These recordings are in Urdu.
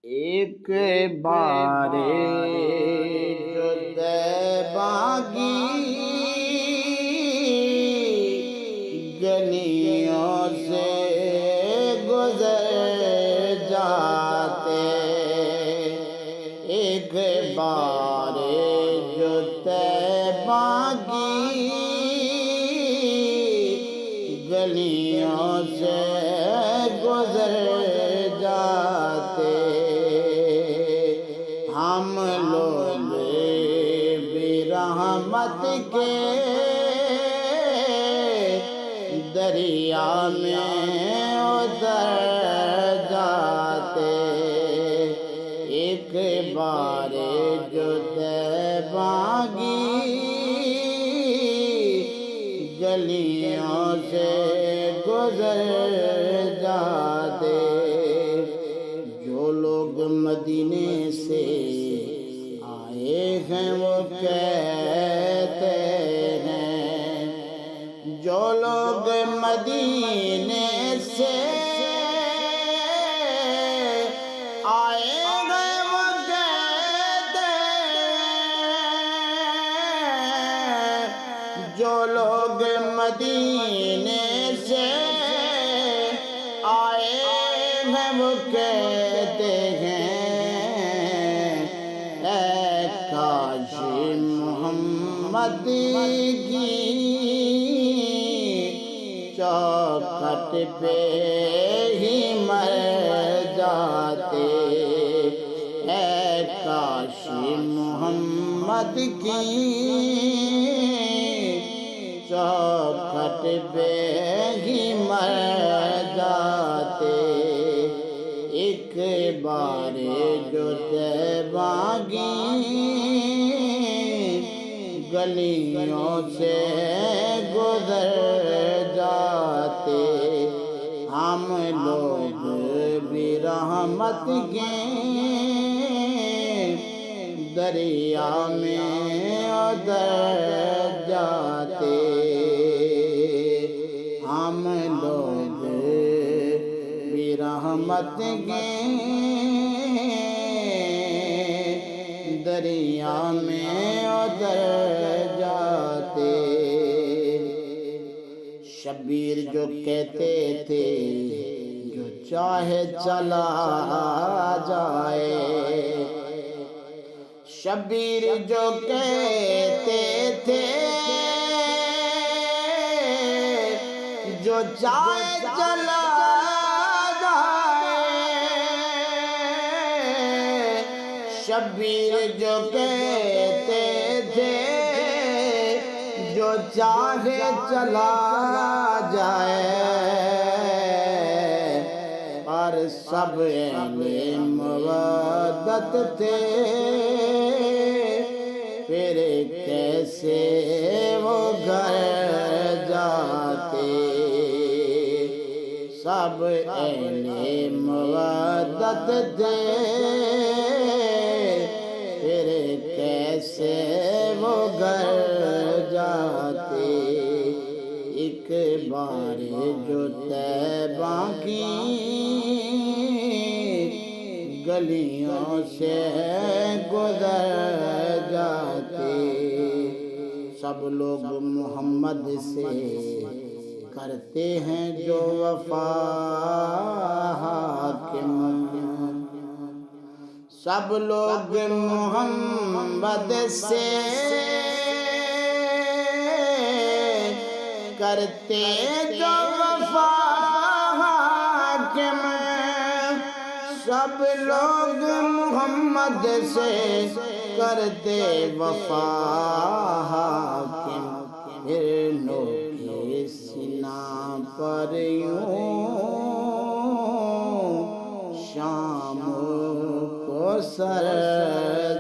ایک بار جو باغی گلیوں سے گزر جاتے، ایک بار جو باغی گلیوں سے گزر جاتے، ہم لوگ بھی رحمت کے دریا میں اتر جاتے، ایک بار جو باغی گلیوں سے گزر جاتے، جو لوگ مدینے سے آئے ہیں وہ کہتے ہیں، جو لوگ مدینے سے آئے ہیں وہ کہتے ہیں، جو لوگ مدینے سے آئے ہیں وہ کہتے ہیں، اے کاش محمد کی چوکھٹ پہ ہی مر جاتے، اے کاش محمد کی چوکھٹ پہ ہی مر جاتے، ایک بار جو باغی گلیوں سے گزر جاتے، ہم لوگ بھی رحمت کے دریا میں اتر جاتے، ہم لوگ بھی رحمت کے دریا میں اتر جاتے، شبیر جو کہتے تھے جو چاہے چلا جائے، شبیر جو کہتے تھے جو چاہے چلا جائے، شبیر جو کہتے تھے جو چاہے چلا جائے، اور سب اہل مودت تھے، پھر کیسے وہ گھر جاتے، سب اہل مودت تھے، پھر کیسے وہ گھر جاتے، ایک بار جو طیبہ کی گلیوں سے گزر جاتے، سب لوگ محمد سے کرتے ہیں جو وفا، حاکم سب لوگ محمد سے کرتے جو وفا، حاکم سب لوگ محمد سے کرتے وفا، حاکم پھر نوکے سینہ پر یوں شام کو سر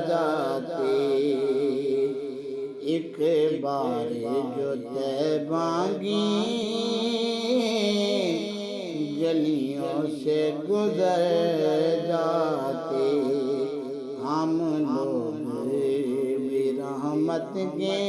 جاتے، ایک بار جو باغی گلیوں سے گزر جاتے، ہم لوگ بھی رحمت کے